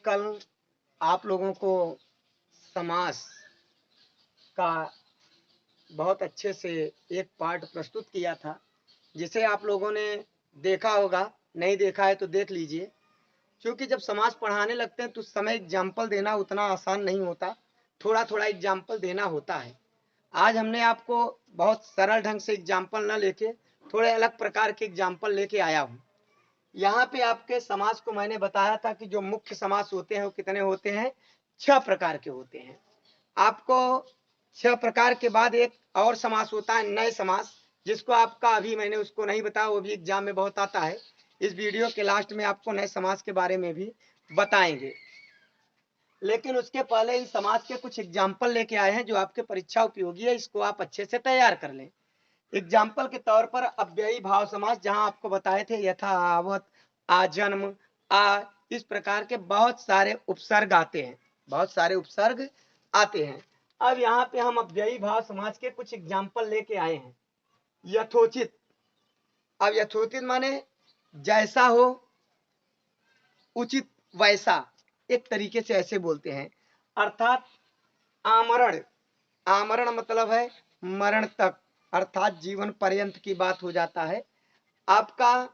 कल आप लोगों को समास का बहुत अच्छे से एक पाठ प्रस्तुत किया था, जिसे आप लोगों ने देखा होगा। नहीं देखा है तो देख लीजिए, क्योंकि जब समास पढ़ाने लगते हैं तो उस समय एग्जाम्पल देना उतना आसान नहीं होता, थोड़ा थोड़ा एग्जाम्पल देना होता है। आज हमने आपको बहुत सरल ढंग से एग्जाम्पल न लेके थोड़े अलग प्रकार के एग्जाम्पल लेके आया हूँ। यहाँ पे आपके समास को मैंने बताया था कि जो मुख्य समास होते हैं वो कितने होते हैं, 6 प्रकार के होते हैं। आपको 6 प्रकार के बाद एक और समास होता है नए समास, जिसको आपका अभी मैंने उसको नहीं बताया, वो भी एग्जाम में बहुत आता है। इस वीडियो के लास्ट में आपको नए समास के बारे में भी बताएंगे, लेकिन उसके पहले इस समास के कुछ एग्जाम्पल लेके आए हैं जो आपके परीक्षा उपयोगी है। इसको आप अच्छे से तैयार कर लें। एग्जाम्पल के तौर पर अव्ययी भाव समास, जहां आपको बताए थे यथा, आवत, आजन्म, आ, इस प्रकार के बहुत सारे उपसर्ग आते हैं, बहुत सारे उपसर्ग आते हैं। अब यहाँ पे हम अव्ययी भाव समास के कुछ एग्जाम्पल लेके आए हैं। यथोचित, अब यथोचित माने जैसा हो, उचित वैसा, एक तरीके से ऐसे बोलते हैं। अर्थात आमरण, आमरण मतलब है मरण तक, अर्थात जीवन पर्यंत की बात हो जाता है आपका।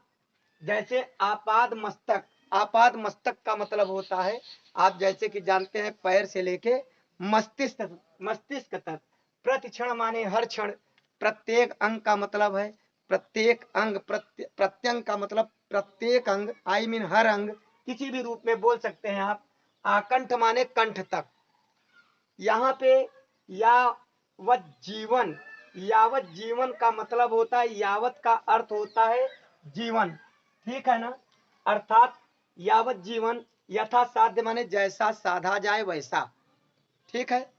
जैसे आपाद मस्तक, आपाद मस्तक का मतलब होता है, आप जैसे कि जानते हैं, पैर से लेके मस्तिष्क, मस्तिष्क तक। प्रतिक्षण माने हर क्षण, प्रत्येक अंग का मतलब है प्रत्येक अंग, प्रत्यंग का मतलब प्रत्येक अंग, आई मीन हर अंग, किसी भी रूप में बोल सकते हैं आप। आकंठ माने कंठ तक। यहाँ पे यावत जीवन, यावत जीवन का मतलब होता है, यावत का अर्थ होता है जीवन, ठीक है ना। अर्थात यावत जीवन, यथा साध्य माने जैसा साधा जाए वैसा, ठीक है।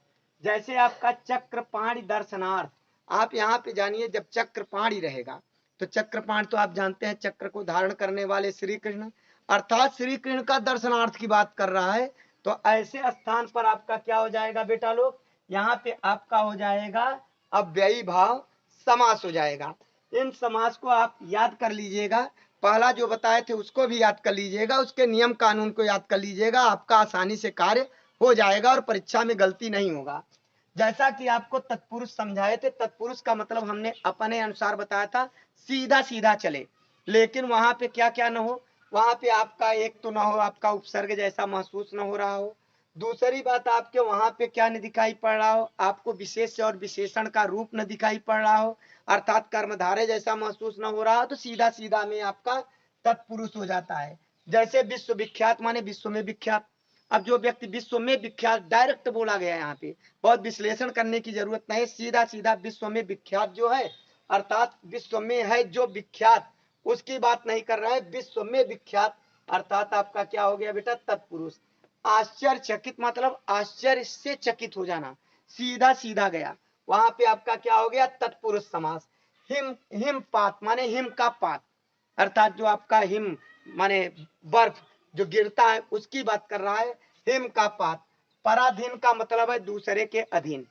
जैसे आपका चक्रपाणी दर्शनार्थ, आप यहाँ पे जानिए, जब चक्रपाणी रहेगा तो चक्रपाण तो आप जानते हैं, चक्र को धारण करने वाले श्री कृष्ण, अर्थात श्री कृष्ण का दर्शनार्थ की बात कर रहा है। तो ऐसे स्थान पर आपका क्या हो जाएगा बेटा लोग, यहाँ पे आपका हो जाएगा अव्ययी भाव समास हो जाएगा। इन समास को आप याद कर लीजिएगा, पहला जो बताए थे उसको भी याद कर लीजिएगा, उसके नियम कानून को याद कर लीजिएगा, आपका आसानी से कार्य हो जाएगा और परीक्षा में गलती नहीं होगा। जैसा कि आपको तत्पुरुष समझाए थे, तत्पुरुष का मतलब हमने अपने अनुसार बताया था, सीधा सीधा चले, लेकिन वहां पे क्या क्या न हो, वहां पे आपका एक तो ना हो आपका उपसर्ग जैसा महसूस न हो रहा हो, दूसरी बात आपके वहां पे क्या न दिखाई पड़ रहा हो, आपको विशेष और विशेषण का रूप न दिखाई पड़ रहा हो, अर्थात कर्मधारय जैसा महसूस न हो रहा हो, तो सीधा सीधा में आपका तत्पुरुष हो जाता है। जैसे विश्व विख्यात माने विश्व में विख्यात, अब जो व्यक्ति विश्व में विख्यात डायरेक्ट बोला गया है, यहाँ पे बहुत विश्लेषण करने की जरूरत नहीं, सीधा सीधा विश्व में विख्यात जो है, अर्थात विश्व में है जो विख्यात, उसकी बात नहीं कर रहा है, विश्व में विख्यात, अर्थात आपका क्या हो गया बेटा, तत्पुरुष। आश्चर्यचकित मतलब आश्चर्य से चकित हो जाना, सीधा सीधा गया, वहां पे आपका क्या हो गया, तत्पुरुष समास। हिम, हिमपात माने हिम का पात, अर्थात जो आपका हिम माने बर्फ जो गिरता है उसकी बात कर रहा है, हिम का पात। पराधीन का मतलब है दूसरे के अधीन,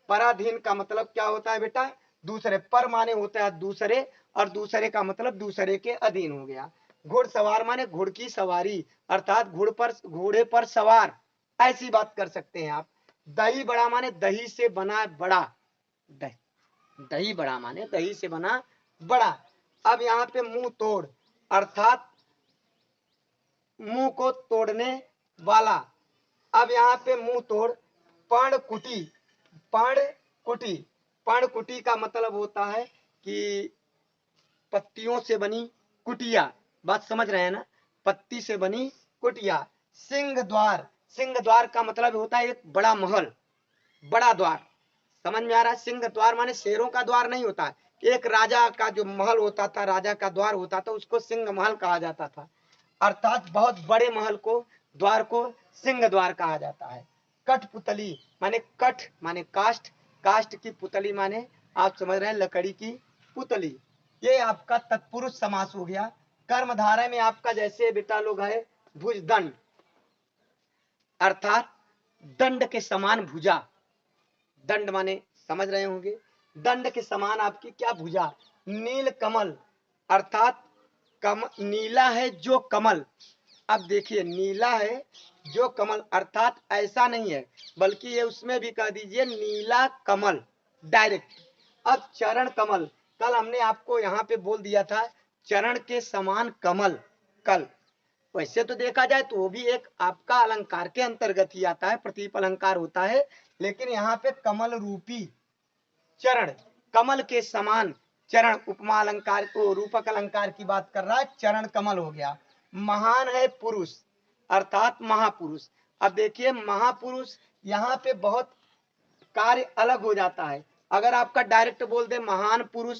पराधीन का मतलब क्या होता है बेटा, दूसरे, पर माने होता है दूसरे, और दूसरे का मतलब दूसरे के अधीन हो गया। घुड़सवार माने घुड़ की सवारी, अर्थात घोड़े पर सवार, ऐसी बात कर सकते हैं आप। दही बड़ा माने दही से बना बड़ा, दही, दही बड़ा माने दही से बना बड़ा। अब यहाँ पे मुंह तोड़, अर्थात मुंह को तोड़ने वाला। अब यहाँ पे मुंह तोड़। पर्णकुटी, पर्णकुटी, पर्णकुटी का मतलब होता है कि पत्तियों से बनी कुटिया, बात समझ रहे हैं ना, पत्ती से बनी कुटिया। सिंह द्वार, सिंह द्वार का मतलब होता है एक बड़ा महल, बड़ा द्वार, समझ में आ रहा है। सिंह द्वार माने शेरों का द्वार नहीं होता है, एक राजा का जो महल होता था, राजा का द्वार होता था, उसको सिंह महल कहा जाता था, अर्थात बहुत बड़े महल को, द्वार को सिंह द्वार कहा जाता है। कठपुतली माने कठ माने काष्ठ, काष्ठ की पुतली माने आप समझ रहे हैं लकड़ी की पुतली। ये आपका तत्पुरुष समास हो गया। कर्मधारय में आपका जैसे बेटा लोग है भुजदंड, अर्थात दंड के समान भुजा, दंड माने समझ रहे होंगे, दंड के समान आपकी क्या भुजा। नील कमल, अर्थात नीला है जो कमल, अब देखिए नीला है जो कमल, अर्थात ऐसा नहीं है, बल्कि ये उसमें भी कह दीजिए नीला कमल डायरेक्ट। अब चरण कमल, कल हमने आपको यहाँ पे बोल दिया था चरण के समान कमल। कल वैसे तो देखा जाए तो वो भी एक आपका अलंकार के अंतर्गत ही आता है, प्रतीप अलंकार होता है, लेकिन यहाँ पे कमल रूपी चरण, कमल के समान चरण, उपमा अलंकार को रूपक अलंकार की बात कर रहा है, चरण कमल हो गया। महान है पुरुष अर्थात महापुरुष। अब देखिए महापुरुष यहाँ पे बहुत कार्य अलग हो जाता है। अगर आपका डायरेक्ट बोल दे महान पुरुष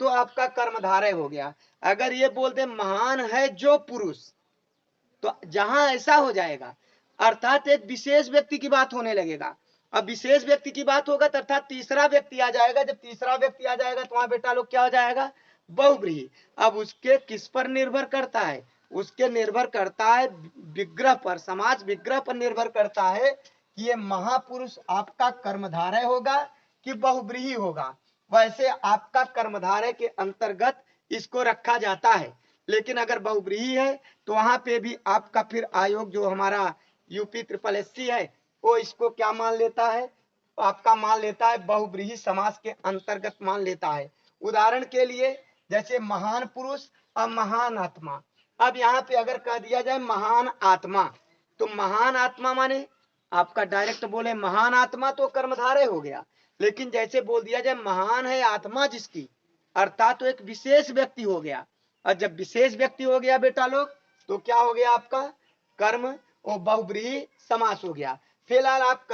तो आपका कर्मधारय हो गया। अगर ये बोल दे महान है जो पुरुष तो जहां ऐसा हो जाएगा अर्थात एक विशेष व्यक्ति की बात होने लगेगा। अब विशेष व्यक्ति की बात होगा तो अर्थात तीसरा व्यक्ति आ जाएगा। जब तीसरा व्यक्ति आ जाएगा तो वहां बेटा लोग क्या हो जाएगा, बहुव्रीहि। अब उसके किस पर निर्भर करता है, उसके निर्भर करता है विग्रह पर, समाज विग्रह पर निर्भर करता है कि ये महापुरुष आपका कर्मधारय होगा कि बहुव्रीहि होगा। वैसे आपका कर्मधारय के अंतर्गत इसको रखा जाता है, लेकिन अगर बहुव्रीहि है तो वहां पे भी आपका फिर आयोग जो हमारा यूपी SSS है वो इसको क्या मान लेता है, आपका मान लेता है बहुव्रीहि समास के अंतर्गत मान लेता है। उदाहरण के लिए जैसे महान पुरुष और महान आत्मा। अब यहाँ पे अगर कह दिया जाए महान आत्मा तो महान आत्मा माने आपका डायरेक्ट बोले महान आत्मा तो कर्मधारय हो गया, लेकिन जैसे बोल दिया जाए महान है आत्मा जिसकी, अर्थात तो एक विशेष व्यक्ति हो गया। और जब विशेष व्यक्ति हो गया बेटा लोग तो क्या हो गया आपका कर्म और बहुव्रीहि समास हो गया। फिलहाल आप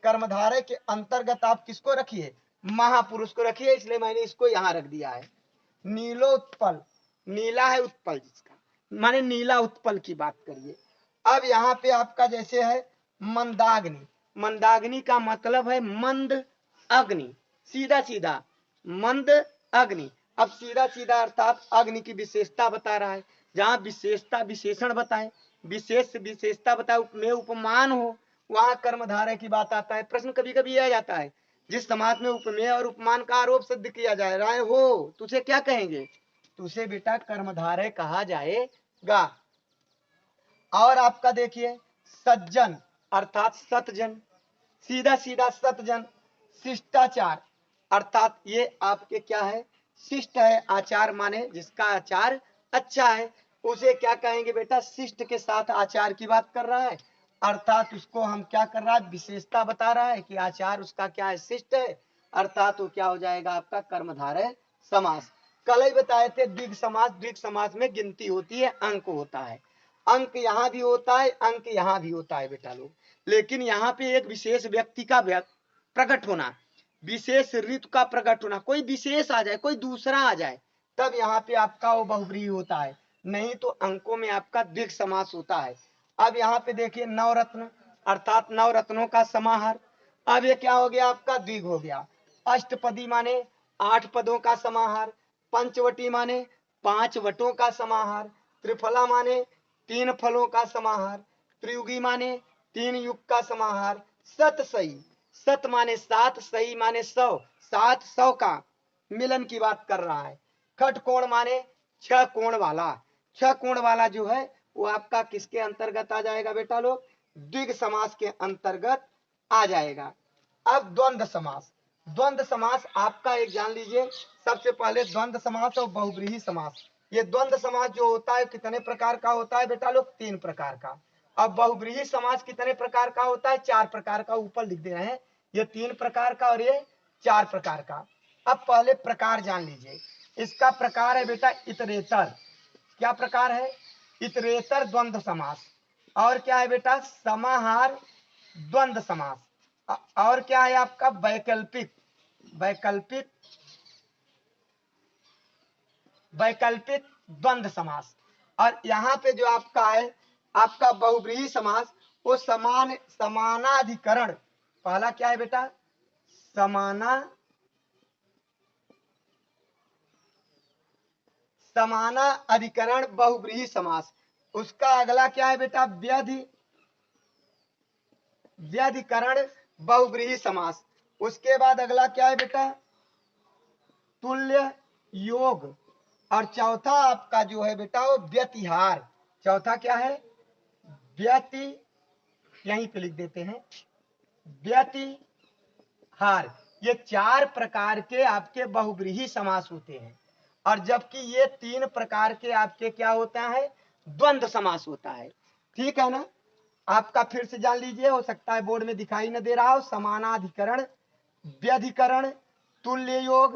कर्मधारय के अंतर्गत आप किसको रखिए, महापुरुष को रखिए, इसलिए मैंने इसको यहाँ रख दिया है। नीलोत्पल, नीला है उत्पल जिसका, माने नीला उत्पल की बात करिए। अब यहाँ पे आपका जैसे है मंदाग्नि, मंदाग्नि का मतलब है मंद अग्नि, सीधा सीधा मंद अग्नि। अब सीधा सीधा अर्थात अग्नि की विशेषता बता रहा है, जहां विशेषता विशेषण बताए, विशेष विशेषता बताए, उपमेय उपमान हो वहां कर्मधारय की बात आता है। प्रश्न कभी कभी आ जाता है जिस समाज में उपमेय और उपमान का आरोप सिद्ध किया जा रहा है हो तुझे क्या कहेंगे, तुझे बेटा कर्मधारय कहा जाएगा। और आपका देखिए सज्जन अर्थात सतजन, सीधा सीधा सतजन। शिष्टाचार अर्थात ये आपके क्या है, शिष्ट है, आचार माने जिसका आचार अच्छा है उसे क्या कहेंगे बेटा, शिष्ट के साथ आचार की बात कर रहा है, अर्थात उसको हम क्या कर रहा है, विशेषता बता रहा है कि आचार उसका क्या है, शिष्ट है, अर्थात वो क्या हो जाएगा आपका कर्मधारय समास। कल ही बताए थे द्विग समास, द्विग समास में गिनती होती है, अंक होता है, अंक यहाँ भी होता है, अंक यहाँ भी होता है बेटा लोग, लेकिन यहाँ पे एक विशेष व्यक्ति का प्रकट होना, विशेष ऋतु का प्रकट होना, कोई विशेष आ जाए, कोई दूसरा आ जाए, तब यहाँ पे आपका वो बहुव्रीहि होता है, नहीं तो अंकों में आपका द्विग समास होता है। अब यहाँ पे देखिए नवरत्न अर्थात नवरत्नों का समाहार। अब ये क्या हो गया आपका, द्विग हो गया। अष्टपदी माने 8 पदों का समाहार, पंचवटी माने 5 वटों का समाहार, त्रिफला माने 3 फलों का समाहार, त्रियुगी माने 3 युग का समाहार, सतसई, सत माने 7, सही माने 100, 700 का मिलन की बात कर रहा है। खट कोण माने 6 कोण वाला, 6 कोण वाला जो है वो आपका किसके अंतर्गत आ जाएगा बेटा लोग, द्विग समास के अंतर्गत आ जाएगा। अब द्वंद्व समास, द्वंद्व समास आपका एक जान लीजिए, सबसे पहले द्वंद्व समास और बहुव्रीहि समास। ये द्वंद्व समास जो होता है कितने प्रकार का होता है बेटा लोग, 3 प्रकार का। अब बहुव्रीहि समास कितने प्रकार का होता है, 4 प्रकार का, ऊपर लिख दे रहे हैं, ये 3 प्रकार का और ये 4 प्रकार का। अब पहले प्रकार जान लीजिए, इसका प्रकार है बेटा इतरेतर, क्या प्रकार है, इतरेतर द्वंद्व समास। और क्या है बेटा, समाहार द्वंद्व समास। और क्या है आपका वैकल्पिक, वैकल्पिक वैकल्पिक द्वंद्व समास। और यहाँ पे जो आपका है आपका बहुव्रीहि समास, वो समानाधिकरण, पहला क्या है बेटा, समानाधिकरण बहुव्रीहि समास। उसका अगला क्या है बेटा, व्यधिकरण बहुव्रीहि समास। उसके बाद अगला क्या है बेटा, तुल्य योग और चौथा आपका जो है बेटा वो व्यतिहार। चौथा क्या है? व्यति, यहीं पे लिख देते हैं व्यतिहार। ये 4 प्रकार के आपके बहुव्रीहि समास होते हैं। और जबकि ये 3 प्रकार के आपके क्या होता है? द्वंद्व समास होता है। ठीक है ना? आपका फिर से जान लीजिए, हो सकता है बोर्ड में दिखाई न दे रहा हो। समानाधिकरण, व्यधिकरण, तुल्य योग,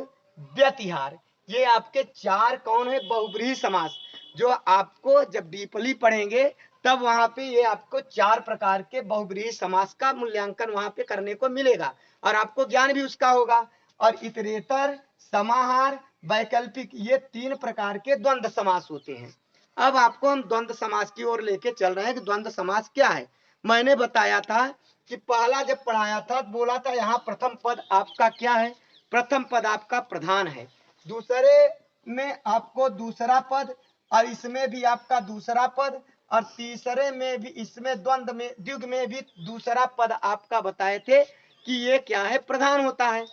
व्यतिहार, ये आपके 4 कौन है? बहुव्रीहि समास, जो आपको जब डीपली पढ़ेंगे तब वहां पे ये आपको 4 प्रकार के बहुव्रीहि समास का मूल्यांकन वहां पे करने को मिलेगा और आपको ज्ञान भी उसका होगा। और इतरेतर, समाहार, वैकल्पिक, ये 3 प्रकार के द्वंद्व समास होते हैं। अब आपको हम द्वंद्व समास की ओर लेके चल रहे हैं कि द्वंद्व समास क्या है। मैंने बताया था कि पहला जब पढ़ाया था बोला था यहाँ प्रथम पद आपका क्या है? प्रथम पद आपका प्रधान है, दूसरे में आपको दूसरा पद, और इसमें भी आपका दूसरा पद, और तीसरे में भी, इसमें द्वंद्व में, द्विग में भी दूसरा पद आपका बताए थे कि ये क्या है? प्रधान होता है।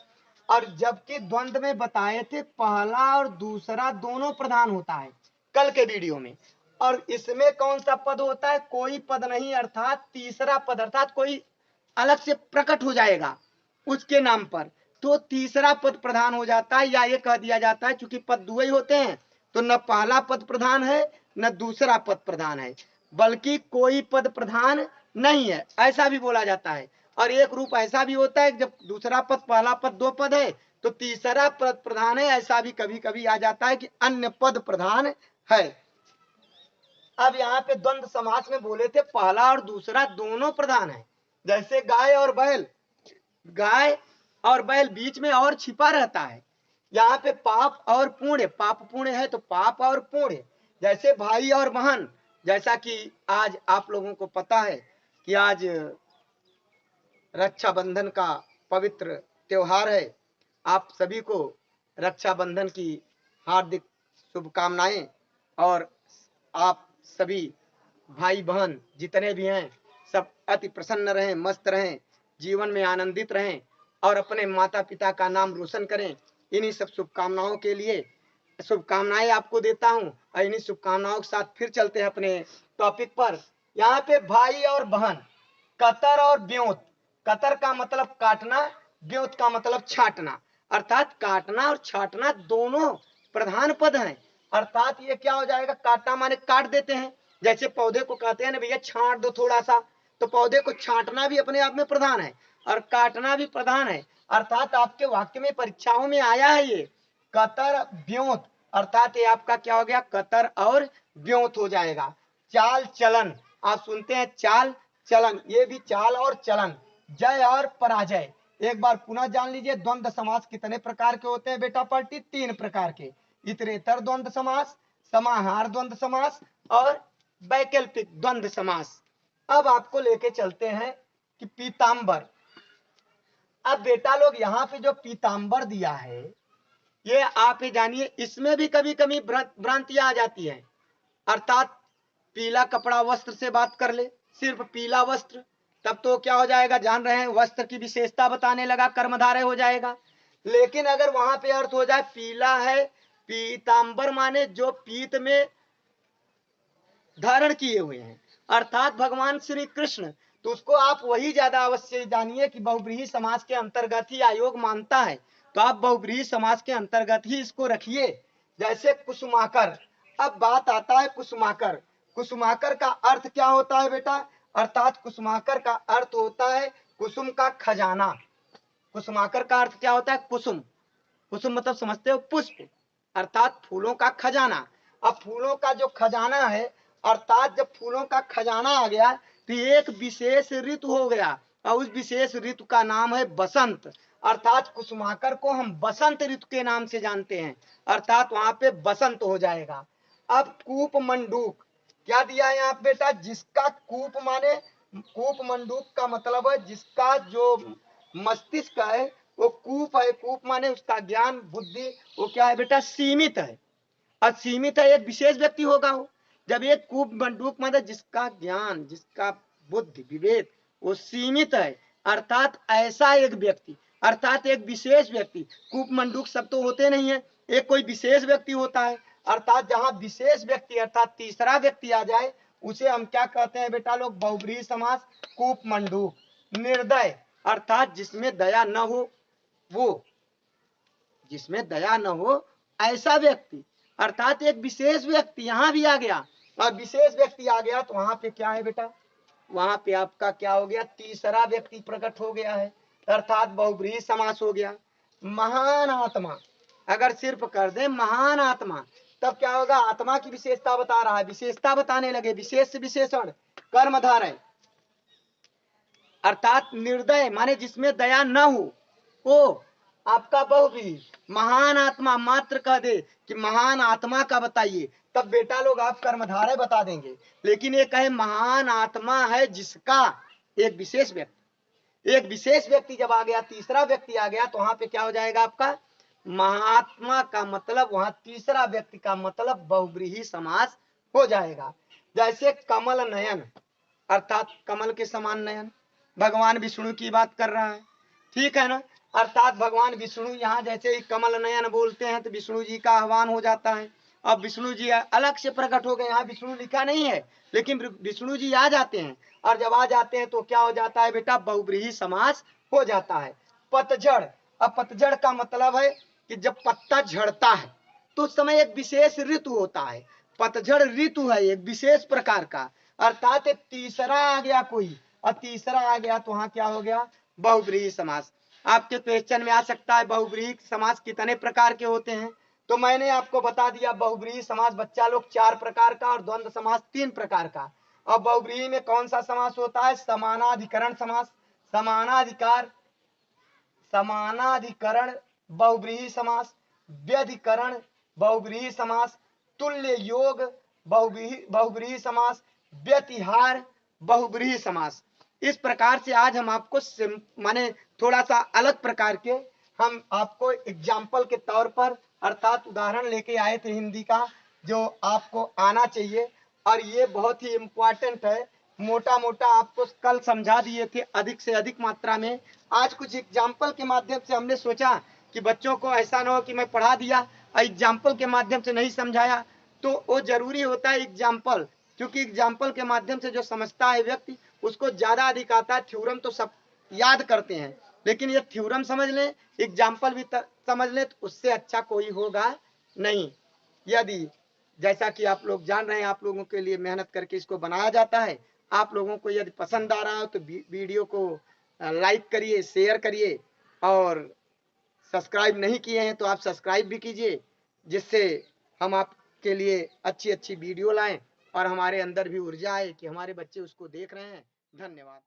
और जबकि द्वंद्व में बताए थे पहला और दूसरा दोनों प्रधान होता है कल के वीडियो में। और इसमें कौन सा पद होता है? कोई पद नहीं, अर्थात तीसरा पद, अर्थात कोई अलग से प्रकट हो जाएगा उसके नाम पर, तो तीसरा पद प्रधान हो जाता है। या ये कह दिया जाता है चूंकि पद दो ही होते हैं तो न पहला पद प्रधान है न दूसरा पद प्रधान है, बल्कि कोई पद प्रधान नहीं है, ऐसा भी बोला जाता है। और एक रूप ऐसा भी होता है जब दूसरा पद, पहला पद 2 पद है तो तीसरा पद प्रधान है, ऐसा भी कभी कभी आ जाता है कि अन्य पद प्रधान है। अब यहाँ पे द्वंद्व समास में बोले थे पहला और दूसरा दोनों प्रधान है। जैसे गाय और बैल, गाय और बैल बीच में और छिपा रहता है। यहाँ पे पाप और पुण्य, पाप पुण्य है तो पाप और पुण्य। जैसे भाई और बहन, जैसा कि आज आप लोगों को पता है कि आज रक्षाबंधन का पवित्र त्योहार है। आप सभी को रक्षाबंधन की हार्दिक शुभकामनाएं। और आप सभी भाई बहन जितने भी हैं सब अति प्रसन्न रहें, मस्त रहें, जीवन में आनंदित रहें और अपने माता पिता का नाम रोशन करें। इन्हीं सब शुभकामनाओं के लिए शुभकामनाएं आपको देता हूं। और इन्हीं शुभकामनाओं के साथ फिर चलते हैं अपने टॉपिक पर। यहाँ पे भाई और बहन, कतर और ब्योत। कतर का मतलब काटना, ब्योत का मतलब छाटना, अर्थात काटना और छाटना दोनों प्रधान पद हैं। अर्थात ये क्या हो जाएगा? काटना माने काट देते हैं, जैसे पौधे को कहते हैं ना भैया छांट दो थोड़ा सा, तो पौधे को छांटना भी अपने आप में प्रधान है और काटना भी प्रधान है। अर्थात आपके वाक्य में परीक्षाओं में आया है ये कतर ब्योत, अर्थात ये आपका क्या हो गया? कतर और ब्योत हो जाएगा। चाल चलन, आप सुनते हैं चाल चलन, ये भी चाल और चलन। जय और पराजय, एक बार पुनः जान लीजिए द्वंद्व समास कितने प्रकार के होते हैं बेटा पार्टी? 3 प्रकार के। इतरेतर द्वंद्व समास, समाहार द्वंद्व समास और वैकल्पिक द्वंद्व समास। अब आपको लेके चलते हैं कि पीतांबर। अब बेटा लोग यहाँ पे जो पीतांबर दिया है ये आप ही जानिए, इसमें भी कभी कभी भ्रांतियां आ जाती है। अर्थात पीला कपड़ा वस्त्र से बात कर ले, सिर्फ पीला वस्त्र, तब तो क्या हो जाएगा? जान रहे हैं वस्त्र की विशेषता बताने लगा, कर्मधारय हो जाएगा। लेकिन अगर वहां पे अर्थ हो जाए पीला है, पीतांबर माने जो पीत में धारण किए हुए हैं, अर्थात भगवान श्री कृष्ण, तो उसको आप वही ज्यादा अवश्य जानिए कि बहुव्रीहि समास के अंतर्गत ही आयोग मानता है, तो आप बहुव्रीहि समास के अंतर्गत ही इसको रखिए। जैसे कुसुमाकर, अब बात आता है कुसुमाकर। कुसुमाकर का अर्थ क्या होता है बेटा? अर्थात कुसुमाकर का अर्थ होता है कुसुम का खजाना। कुसुमाकर का अर्थ क्या होता है? कुसुम। कुसुम मतलब समझते हो? पुष्प, अर्थात फूलों का खजाना। अब फूलों का जो खजाना है, अर्थात जब फूलों का खजाना आ गया तो एक विशेष ऋतु हो गया और उस विशेष ऋतु का नाम है बसंत। अर्थात कुसुमाकर को हम बसंत ऋतु के नाम से जानते हैं, अर्थात वहां पे बसंत हो जाएगा। अब कूप मंडूक क्या दिया है यहाँ बेटा? जिसका कूप माने, कूप मंडूक का मतलब है जिसका जो मस्तिष्क है वो कूप है। कूप माने उसका ज्ञान बुद्धि वो क्या है बेटा? सीमित है। और सीमित है, एक विशेष व्यक्ति होगा वो। जब एक कूप मंडूक मतलब जिसका ज्ञान, जिसका बुद्धि विवेक वो सीमित है, अर्थात ऐसा एक व्यक्ति, अर्थात एक विशेष व्यक्ति। कूप मंडूक सब तो होते नहीं है, एक कोई विशेष व्यक्ति होता है। अर्थात जहां विशेष व्यक्ति अर्थात तीसरा व्यक्ति आ जाए उसे हम क्या कहते हैं बेटा लोग, बहुब्रीहि समास। कूप मंडूक, निर्दय अर्थात जिसमें दया न हो, वो जिसमें दया न हो ऐसा व्यक्ति, अर्थात एक विशेष व्यक्ति यहां भी आ गया और विशेष व्यक्ति आ गया तो वहां पे क्या है बेटा, वहां पे आपका क्या हो गया, तीसरा व्यक्ति प्रकट हो गया है, अर्थात बहुब्रीहि समास हो गया। महान आत्मा अगर सिर्फ कर दे महान आत्मा, तब क्या होगा, आत्मा की विशेषता बता रहा है, विशेषता बताने लगे, विशेष विशेषण कर्मधारय, अर्थात निर्दय माने जिसमें दया न हो, वो आपका बहुब्रीहि। महान आत्मा मात्र कह दे कि महान आत्मा का बताइए, तब बेटा लोग आप कर्मधारय बता देंगे। लेकिन ये कहे महान आत्मा है जिसका, एक विशेष व्यक्ति, एक विशेष व्यक्ति जब आ गया, तीसरा व्यक्ति आ गया तो वहां पे क्या हो जाएगा आपका, महात्मा का मतलब वहां तीसरा व्यक्ति का मतलब बहुब्रीहि समास हो जाएगा। जैसे कमल नयन अर्थात कमल के समान नयन, भगवान विष्णु की बात कर रहा है, ठीक है ना, अर्थात भगवान विष्णु यहाँ जैसे ही कमल नयन बोलते हैं तो विष्णु जी का आह्वान हो जाता है। अब विष्णु जी अलग से प्रकट हो गए, यहाँ विष्णु लिखा नहीं है लेकिन विष्णु जी आ जाते हैं, और जब आ जाते हैं तो क्या हो जाता है बेटा, बहुब्रीहि समास हो जाता है। पतझड़, अब पतझड़ का मतलब है कि जब पत्ता झड़ता है तो उस समय एक विशेष ऋतु होता है, पतझड़ ऋतु है एक विशेष प्रकार का, अर्थात एक तीसरा आ गया कोई, और तीसरा आ गया तो वहां क्या हो गया, बहुब्रीहि समास। आपके क्वेश्चन में आ सकता है बहुब्रीहि समास कितने प्रकार के होते हैं, तो मैंने आपको बता दिया बहुब्रीहि समास बच्चा लोग 4 प्रकार का और द्वंद्व समास 3 प्रकार का। अब बहुब्रीहि में कौन सा समास होता है, समानाधिकरण समास, समानाधिकार, समानाधिकरण बहुब्रीहि समास, व्यधिकरण बहुब्रीहि समास, तुल्य योग बहुब्रीहि समास, व्यतिहार बहुब्रीहि समास। इस प्रकार से आज हम आपको माने थोड़ा सा अलग प्रकार के हम आपको एग्जाम्पल के तौर पर अर्थात उदाहरण लेके आए थे हिंदी का, जो आपको आना चाहिए, और ये बहुत ही इम्पोर्टेंट है। मोटा मोटा आपको कल समझा दिए थे अधिक से अधिक मात्रा में, आज कुछ एग्जाम्पल के माध्यम से हमने सोचा कि बच्चों को ऐसा ना हो कि मैं पढ़ा दिया और एग्जाम्पल के माध्यम से नहीं समझाया, तो वो जरूरी होता है एग्जाम्पल, क्योंकि एग्जाम्पल के माध्यम से जो समझता है व्यक्ति उसको ज्यादा अधिक आता है। थ्योरम तो सब याद करते हैं, लेकिन ये थ्योरम समझ लें, एग्जाम्पल भी समझ लें, तो उससे अच्छा कोई होगा नहीं। यदि जैसा कि आप लोग जान रहे हैं, आप लोगों के लिए मेहनत करके इसको बनाया जाता है, आप लोगों को यदि पसंद आ रहा हो तो वीडियो को लाइक करिए, शेयर करिए, और सब्सक्राइब नहीं किए हैं तो आप सब्सक्राइब भी कीजिए, जिससे हम आपके लिए अच्छी अच्छी वीडियो लाएं और हमारे अंदर भी ऊर्जा आए कि हमारे बच्चे उसको देख रहे हैं। धन्यवाद।